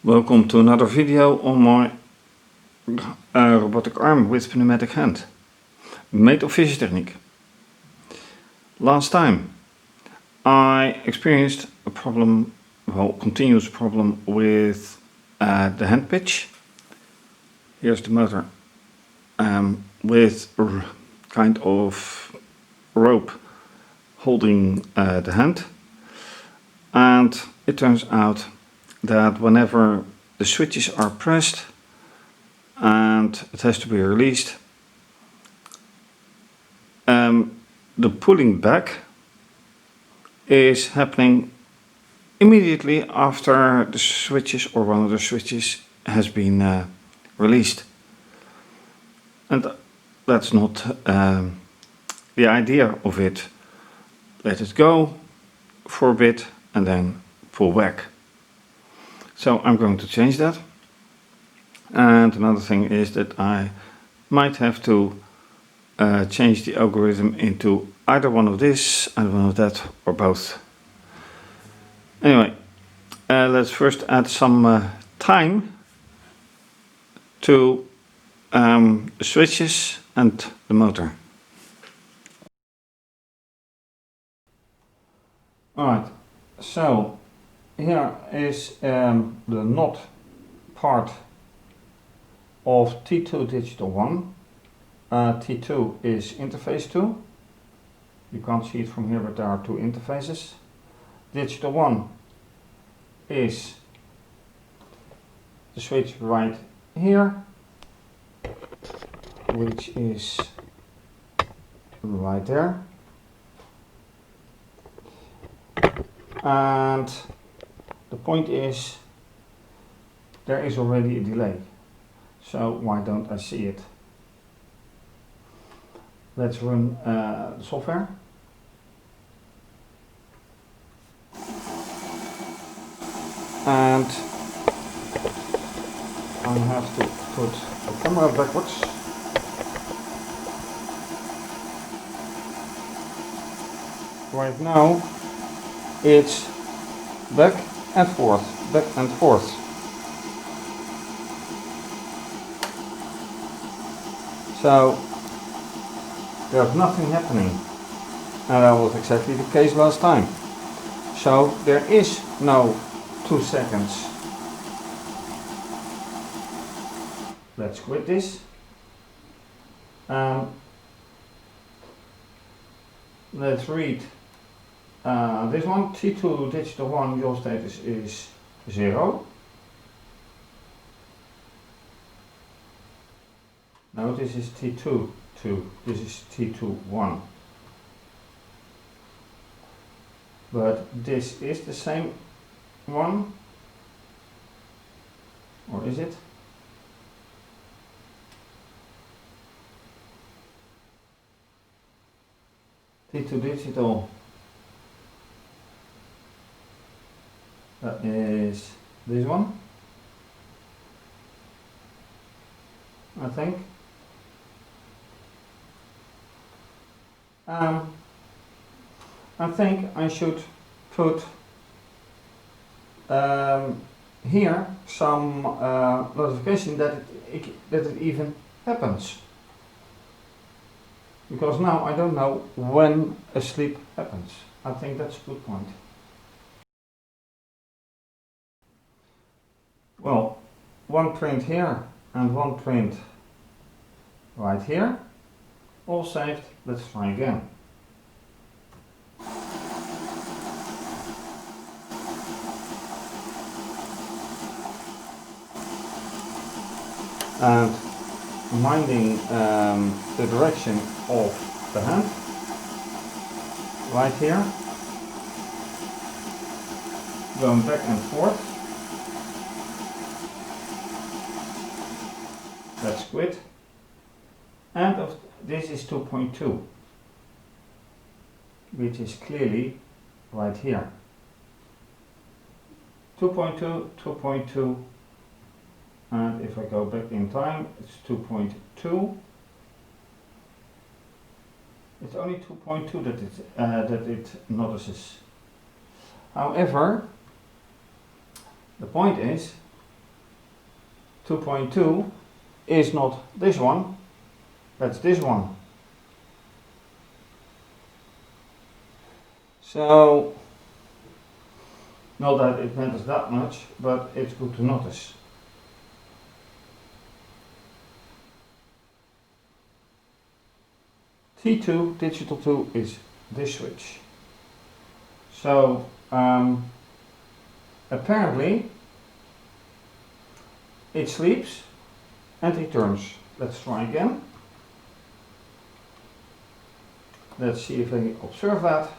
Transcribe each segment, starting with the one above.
Welcome to another video on my robotic arm with pneumatic hand, made of fischertechnik. Last time I experienced a problem, continuous problem with the hand pitch. Here's the motor with kind of rope holding the hand, and it turns out that whenever the switches are pressed and it has to be released, the pulling back is happening immediately after the switches or one of the switches has been released. And that's not the idea of it. Let it go for a bit and then pull back. So I'm going to change that. And another thing is that I might have to change the algorithm into either one of this, either one of that, or both. Anyway, let's first add some time to the switches and the motor. Alright, so here is the not part of T2 digital 1. T2 is interface 2. You can't see it from here, but there are two interfaces. Digital 1 is the switch right here, which is right there. And the point is, there is already a delay. So why don't I see it? Let's run the software. And I have to put the camera backwards. Right now it's back and forth, back and forth. So there's nothing happening, and that was exactly the case last time. So there is no 2 seconds. Let's quit this. Let's read this one. T2 digital 1, your status is 0. No, this is T2 2, this is T2 1. But this is the same one, or is it? T2 digital, that is this one, I think. I think I should put here some notification that it even happens, because now I don't know when a sleep happens. I think that's a good point. Well, one print here and one print right here, all saved. Let's try again. And minding the direction of the hand, right here, going back and forth. Let's quit. And this is 2.2, which is clearly right here. 2.2, 2.2. And if I go back in time, it's 2.2. It's only 2.2 that it notices. However, the point is 2.2 is not this one, that's this one. So, not that it matters that much, but it's good to notice. T2, digital 2 is this switch. So, apparently it sleeps and returns. Let's try again. Let's see if I observe that.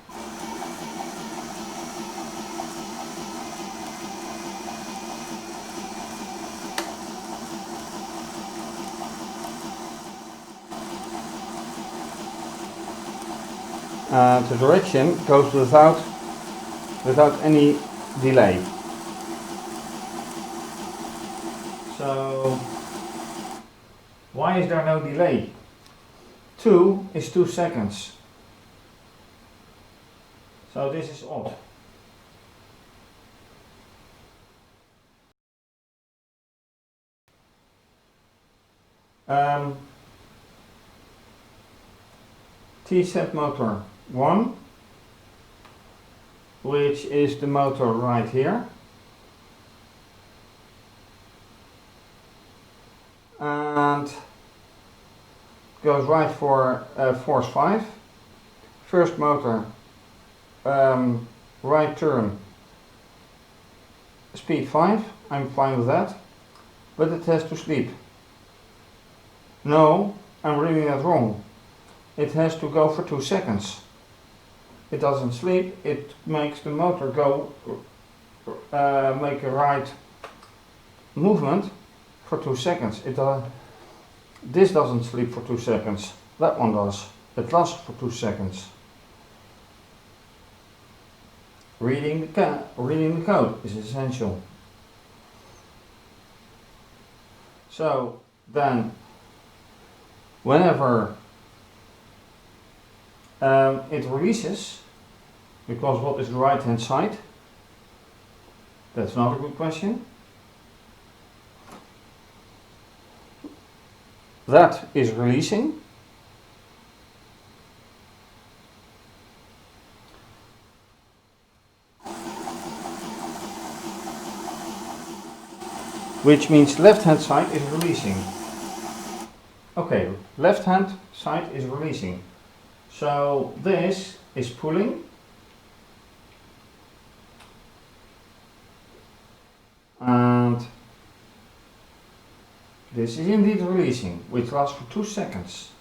The direction goes without any delay. So, why is there no delay? 2 is 2 seconds. So this is odd. T-set motor 1, which is the motor right here, and goes right for force 5. First motor, right turn, speed 5, I'm fine with that, but it has to sleep. No, I'm reading that wrong. It has to go for 2 seconds. It doesn't sleep, it makes the motor go, make a right movement for 2 seconds. This doesn't sleep for 2 seconds, that one does. It lasts for 2 seconds. Reading the code is essential. So then, whenever it releases, because what is the right hand side? That's not a good question. That is releasing. Which means left hand side is releasing. Okay, left hand side is releasing. So this is pulling, and this is indeed releasing, which lasts for 2 seconds.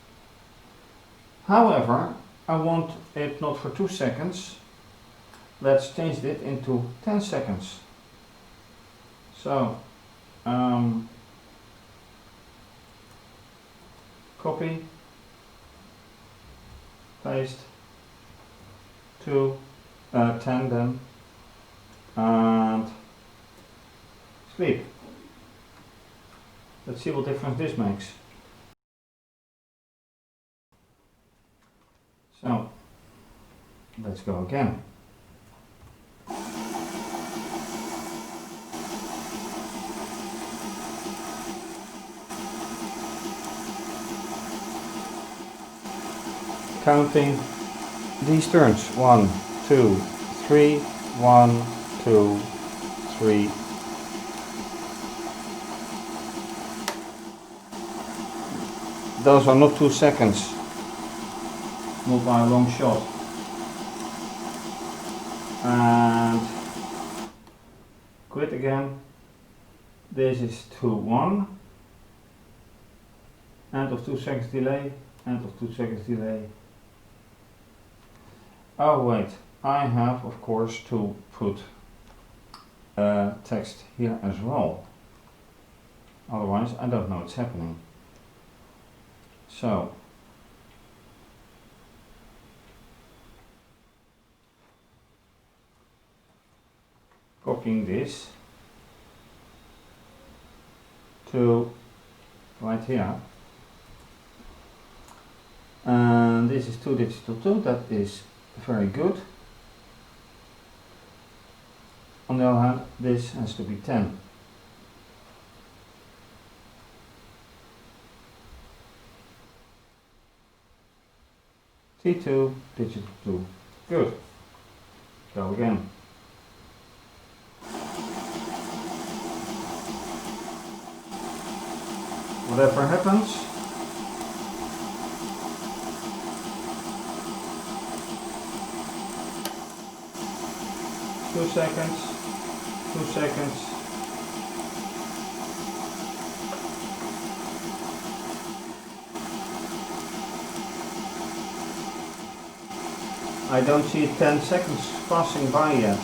However, I want it not for 2 seconds. Let's change it into 10 seconds. So, copy, paste, 10 then, and sleep. Let's see what difference this makes. So, let's go again. Counting these turns. 1, 2, 3, 1, 2, 3. Those are not 2 seconds, not by a long shot. And quit again. This is 2, 1. End of 2 seconds delay, end of 2 seconds delay. Oh wait, I have of course to put text here as well. Otherwise I don't know what's happening. So, copying this to right here, and this is 2 digital 2, that is very good. On the other hand, this has to be 10. T2, digital 2. Good. Go again. Whatever happens, two seconds, 2 seconds. I don't see 10 seconds passing by yet.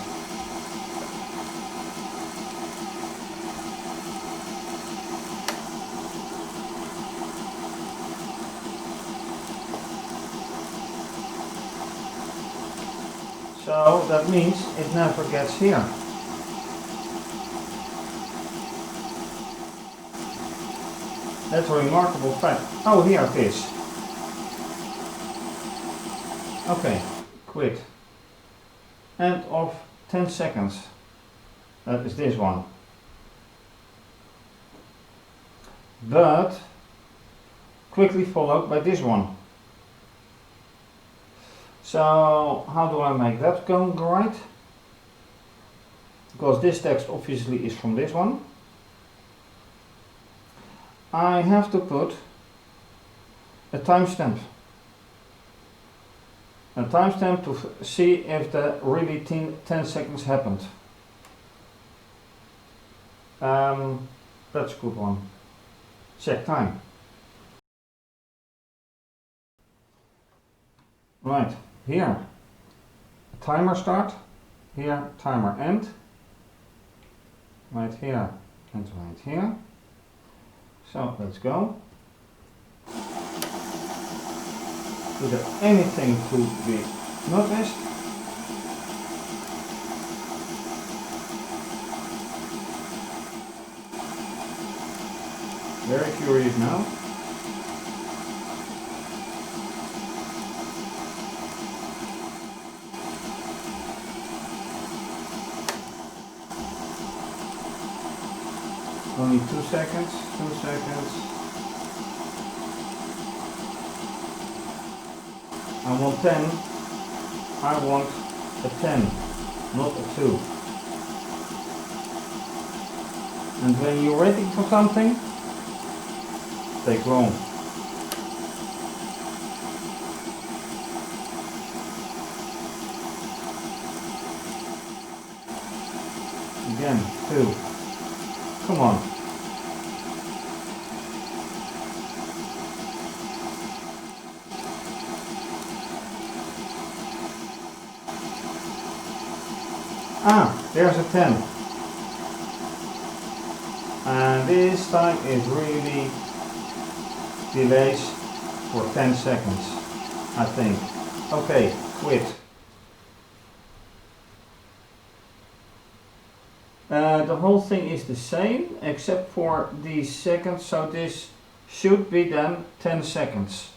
So that means it never gets here. That's a remarkable fact. Oh, here it is. Okay, quit. End of 10 seconds. That is this one. But quickly followed by this one. So how do I make that go right? Because this text obviously is from this one. I have to put a timestamp. A timestamp to see if the really 10 seconds happened. That's a good one. Check time. Right, here timer start, here timer end, right here and right here. So let's go. Is there anything to be noticed? Very curious now. Only 2 seconds, 2 seconds. I want 10. I want a 10, not a 2. And when you're ready for something, take long. Again, 2. Come on. Ah, there's a 10. And this time it really delays for 10 seconds, I think. Okay, quit. The whole thing is the same except for these seconds, so this should be then 10 seconds.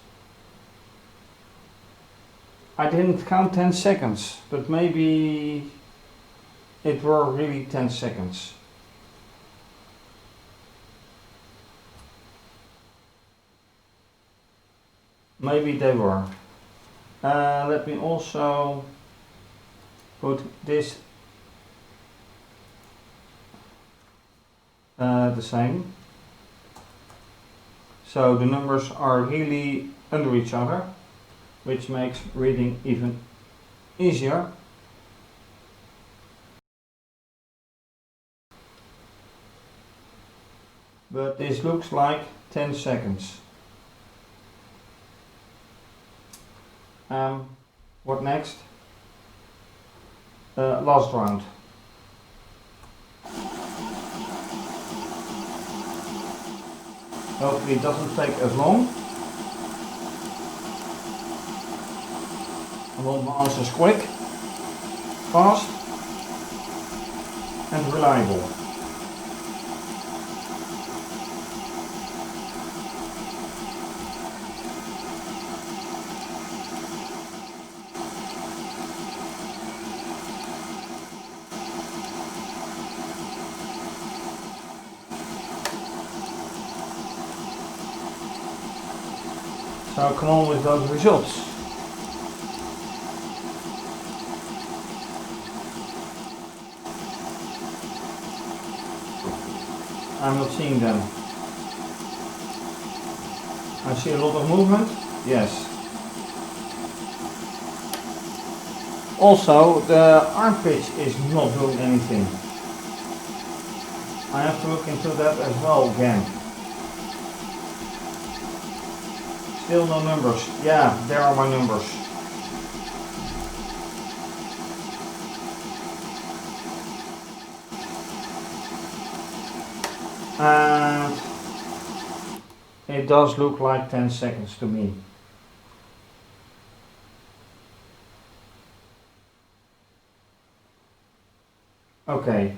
I didn't count 10 seconds, but maybe it were really 10 seconds. Maybe they were. Let me also put this the same. So the numbers are really under each other, which makes reading even easier. But this looks like 10 seconds. What next? Last round. Hopefully it doesn't take as long. I want my answers quick, fast and reliable. So come on with those results. I'm not seeing them. I see a lot of movement. Yes. Also, the arm pitch is not doing anything. I have to look into that as well again. Still no numbers. Yeah, there are my numbers. And it does look like 10 seconds to me. Okay.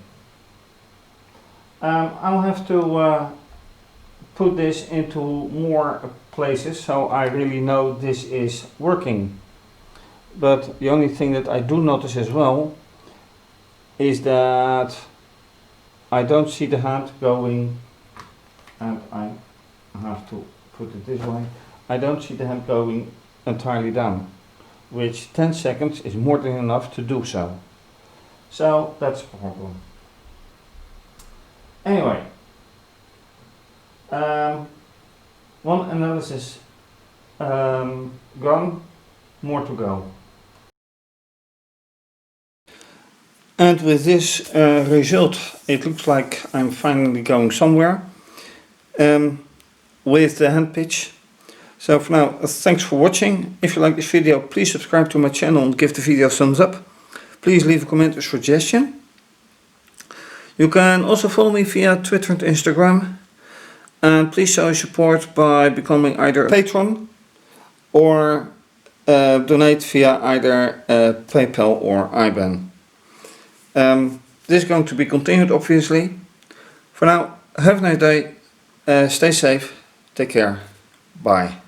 I'll have to put this into more places so I really know this is working. But the only thing that I do notice as well is that I don't see the hand going, and I have to put it this way, I don't see the hand going entirely down, which 10 seconds is more than enough to do so. So that's a problem. Anyway, one analysis gone, more to go. And with this result, it looks like I'm finally going somewhere with the hand pitch. So for now, thanks for watching. If you like this video, please subscribe to my channel and give the video a thumbs up. Please leave a comment or suggestion. You can also follow me via Twitter and Instagram. And please show your support by becoming either a patron or donate via either PayPal or IBAN. This is going to be continued, obviously. For now, have a nice day, stay safe, take care, bye.